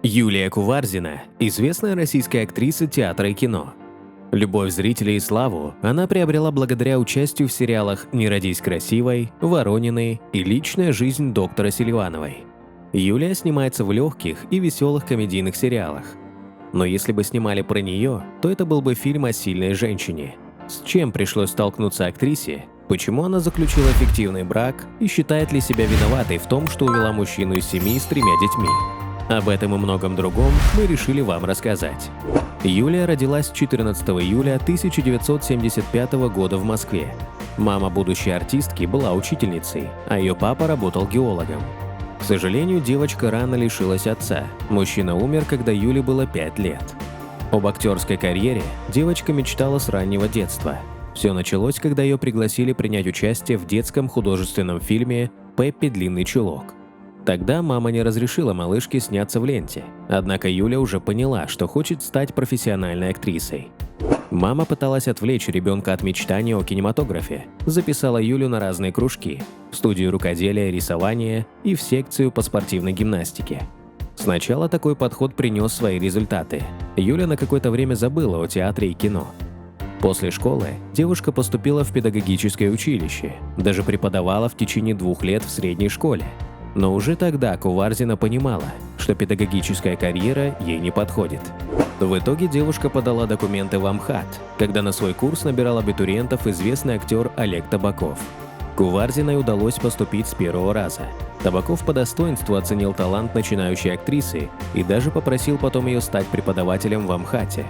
Юлия Куварзина – известная российская актриса театра и кино. Любовь зрителей и славу она приобрела благодаря участию в сериалах «Не родись красивой», «Воронины» и «Личная жизнь доктора Селивановой». Юлия снимается в легких и веселых комедийных сериалах. Но если бы снимали про нее, то это был бы фильм о сильной женщине. С чем пришлось столкнуться актрисе, почему она заключила фиктивный брак и считает ли себя виноватой в том, что увела мужчину из семьи с 3 детьми. Об этом и многом другом мы решили вам рассказать. Юлия родилась 14 июля 1975 года в Москве. Мама будущей артистки была учительницей, а ее папа работал геологом. К сожалению, девочка рано лишилась отца. Мужчина умер, когда Юле было 5 лет. Об актерской карьере девочка мечтала с раннего детства. Все началось, когда ее пригласили принять участие в детском художественном фильме «Пеппи. Длинный чулок». Тогда мама не разрешила малышке сняться в ленте, однако Юля уже поняла, что хочет стать профессиональной актрисой. Мама пыталась отвлечь ребенка от мечтания о кинематографе, записала Юлю на разные кружки, в студию рукоделия, рисования и в секцию по спортивной гимнастике. Сначала такой подход принес свои результаты. Юля на какое-то время забыла о театре и кино. После школы девушка поступила в педагогическое училище, даже преподавала в течение 2 лет в средней школе. Но уже тогда Куварзина понимала, что педагогическая карьера ей не подходит. В итоге девушка подала документы в Амхат, когда на свой курс набирал абитуриентов известный актер Олег Табаков. Куварзиной удалось поступить с первого раза. Табаков по достоинству оценил талант начинающей актрисы и даже попросил потом ее стать преподавателем в Амхате.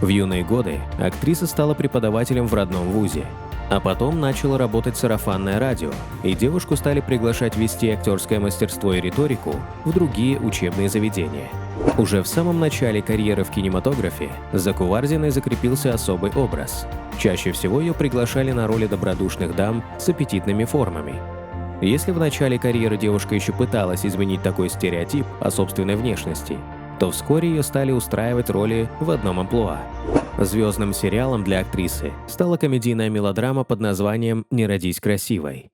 В юные годы актриса стала преподавателем в родном вузе. А потом начало работать сарафанное радио, и девушку стали приглашать вести актерское мастерство и риторику в другие учебные заведения. Уже в самом начале карьеры в кинематографе за Куварзиной закрепился особый образ. Чаще всего ее приглашали на роли добродушных дам с аппетитными формами. Если в начале карьеры девушка еще пыталась изменить такой стереотип о собственной внешности, то вскоре ее стали устраивать роли в одном амплуа. Звездным сериалом для актрисы стала комедийная мелодрама под названием «Не родись красивой».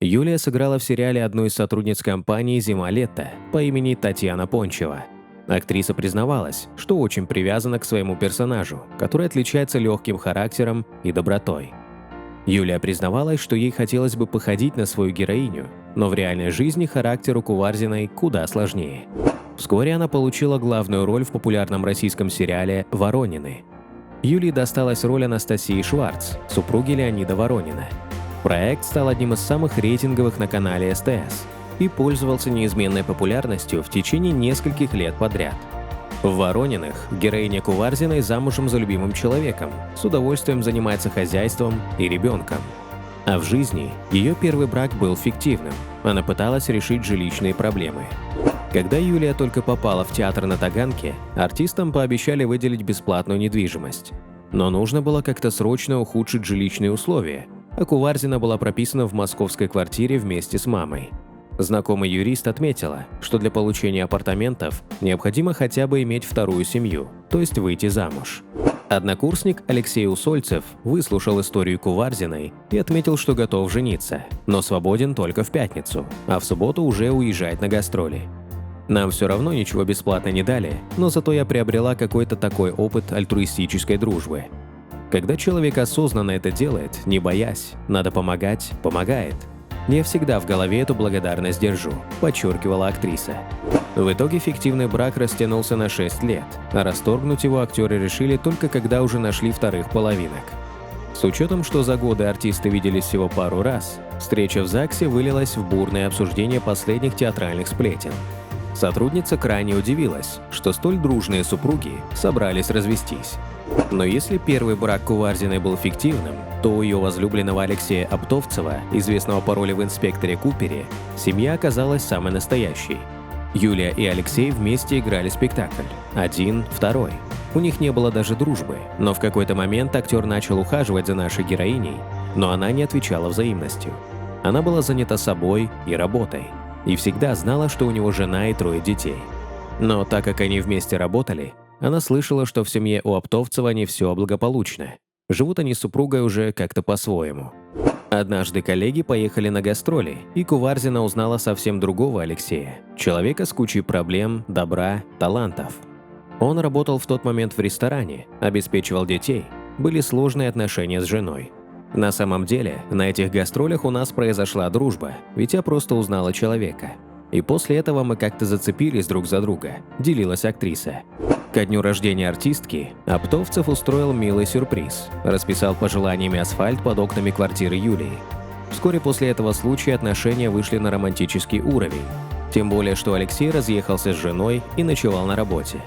Юлия сыграла в сериале одну из сотрудниц компании «Зима-лето» по имени Татьяна Пончева. Актриса признавалась, что очень привязана к своему персонажу, который отличается легким характером и добротой. Юлия признавалась, что ей хотелось бы походить на свою героиню, но в реальной жизни характер у Куварзиной куда сложнее. Вскоре она получила главную роль в популярном российском сериале «Воронины». Юлии досталась роль Анастасии Шварц, супруги Леонида Воронина. Проект стал одним из самых рейтинговых на канале СТС и пользовался неизменной популярностью в течение нескольких лет подряд. В «Ворониных» героиня Куварзиной замужем за любимым человеком, с удовольствием занимается хозяйством и ребенком. А в жизни ее первый брак был фиктивным, она пыталась решить жилищные проблемы. Когда Юлия только попала в театр на Таганке, артистам пообещали выделить бесплатную недвижимость. Но нужно было как-то срочно ухудшить жилищные условия, а Куварзина была прописана в московской квартире вместе с мамой. Знакомый юрист отметила, что для получения апартаментов необходимо хотя бы иметь вторую семью, то есть выйти замуж. Однокурсник Алексей Усольцев выслушал историю Куварзиной и отметил, что готов жениться, но свободен только в пятницу, а в субботу уже уезжает на гастроли. Нам все равно ничего бесплатно не дали, но зато я приобрела какой-то такой опыт альтруистической дружбы. Когда человек осознанно это делает, не боясь, надо помогать, помогает. Я всегда в голове эту благодарность держу, подчеркивала актриса. В итоге фиктивный брак растянулся на 6 лет, а расторгнуть его актеры решили только когда уже нашли вторых половинок. С учетом, что за годы артисты виделись всего пару раз, встреча в ЗАГСе вылилась в бурное обсуждение последних театральных сплетен. Сотрудница крайне удивилась, что столь дружные супруги собрались развестись. Но если первый брак Куварзиной был фиктивным, то у ее возлюбленного Алексея Оптовцева, известного по роли в «Инспекторе Купере», семья оказалась самой настоящей. Юлия и Алексей вместе играли спектакль. Один, второй. У них не было даже дружбы, но в какой-то момент актер начал ухаживать за нашей героиней, но она не отвечала взаимностью. Она была занята собой и работой. И всегда знала, что у него жена и 3 детей. Но так как они вместе работали, она слышала, что в семье у Оптовцева не все благополучно. Живут они с супругой уже как-то по-своему. Однажды коллеги поехали на гастроли, и Куварзина узнала совсем другого Алексея, человека с кучей проблем, добра, талантов. Он работал в тот момент в ресторане, обеспечивал детей, были сложные отношения с женой. На самом деле, на этих гастролях у нас произошла дружба, ведь я просто узнала человека. И после этого мы как-то зацепились друг за друга, делилась актриса. Ко дню рождения артистки Оптовцев устроил милый сюрприз, расписал пожеланиями асфальт под окнами квартиры Юлии. Вскоре после этого случая отношения вышли на романтический уровень. Тем более, что Алексей разъехался с женой и ночевал на работе.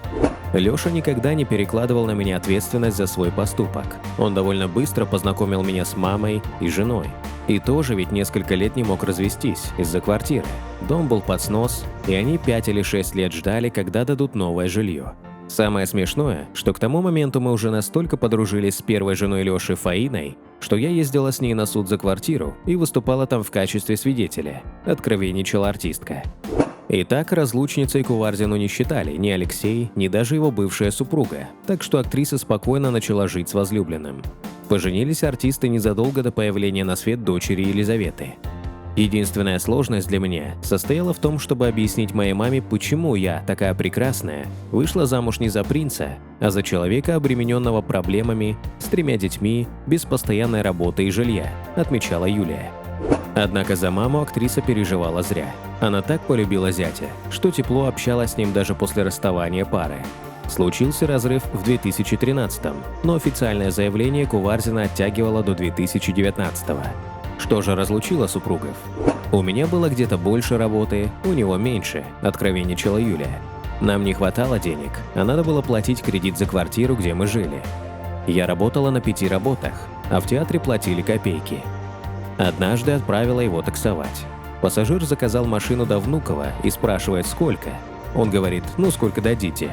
Леша никогда не перекладывал на меня ответственность за свой поступок. Он довольно быстро познакомил меня с мамой и женой. И тоже ведь несколько лет не мог развестись из-за квартиры. Дом был под снос, и они 5 или 6 лет ждали, когда дадут новое жилье. Самое смешное, что к тому моменту мы уже настолько подружились с первой женой Леши Фаиной, что я ездила с ней на суд за квартиру и выступала там в качестве свидетеля. Откровенничала артистка. Итак, разлучницей Куварзину не считали ни Алексей, ни даже его бывшая супруга, так что актриса спокойно начала жить с возлюбленным. Поженились артисты незадолго до появления на свет дочери Елизаветы. Единственная сложность для меня состояла в том, чтобы объяснить моей маме, почему я, такая прекрасная, вышла замуж не за принца, а за человека, обремененного проблемами, с 3 детьми, без постоянной работы и жилья, отмечала Юлия. Однако за маму актриса переживала зря. Она так полюбила зятя, что тепло общалась с ним даже после расставания пары. Случился разрыв в 2013-м, но официальное заявление Куварзина оттягивало до 2019-го. Что же разлучило супругов? «У меня было где-то больше работы, у него меньше», – откровенничала Юлия. «Нам не хватало денег, а надо было платить кредит за квартиру, где мы жили. Я работала на 5 работах, а в театре платили копейки. Однажды отправила его таксовать. Пассажир заказал машину до Внуково и спрашивает, сколько. Он говорит, ну сколько дадите.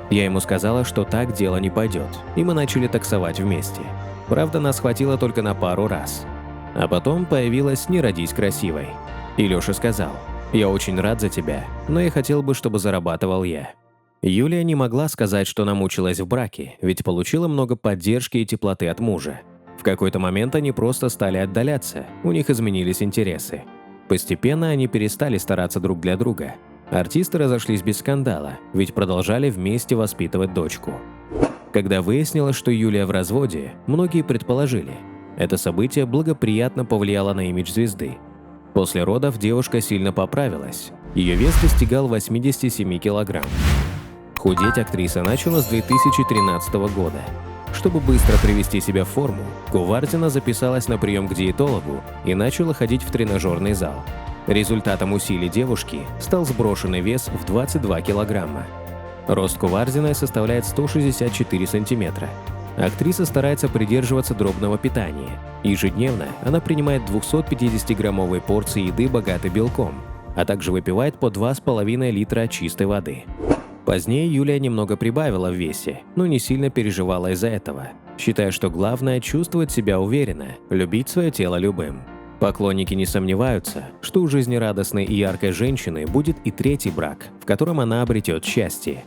Я ему сказала, что так дело не пойдет, и мы начали таксовать вместе. Правда, нас хватило только на пару раз. А потом появилась «Не родись красивой». И Леша сказал, «Я очень рад за тебя, но я хотел бы, чтобы зарабатывал я». Юлия не могла сказать, что намучилась в браке, ведь получила много поддержки и теплоты от мужа. В какой-то момент они просто стали отдаляться, у них изменились интересы. Постепенно они перестали стараться друг для друга. Артисты разошлись без скандала, ведь продолжали вместе воспитывать дочку. Когда выяснилось, что Юлия в разводе, многие предположили, это событие благоприятно повлияло на имидж звезды. После родов девушка сильно поправилась, ее вес достигал 87 килограмм. Худеть актриса начала с 2013 года. Чтобы быстро привести себя в форму, Куварзина записалась на прием к диетологу и начала ходить в тренажерный зал. Результатом усилий девушки стал сброшенный вес в 22 килограмма. Рост Куварзиной составляет 164 сантиметра. Актриса старается придерживаться дробного питания. Ежедневно она принимает 250-граммовые порции еды, богатой белком, а также выпивает по 2,5 литра чистой воды. Позднее Юлия немного прибавила в весе, но не сильно переживала из-за этого, считая, что главное – чувствовать себя уверенно, любить свое тело любым. Поклонники не сомневаются, что у жизнерадостной и яркой женщины будет и третий брак, в котором она обретет счастье.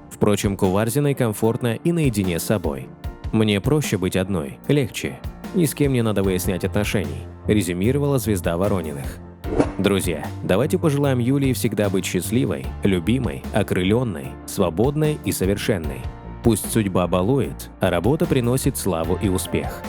Впрочем, Куварзиной комфортно и наедине с собой. «Мне проще быть одной, легче. Ни с кем не надо выяснять отношений», – резюмировала звезда Ворониных. Друзья, давайте пожелаем Юлии всегда быть счастливой, любимой, окрыленной, свободной и совершенной. Пусть судьба балует, а работа приносит славу и успех.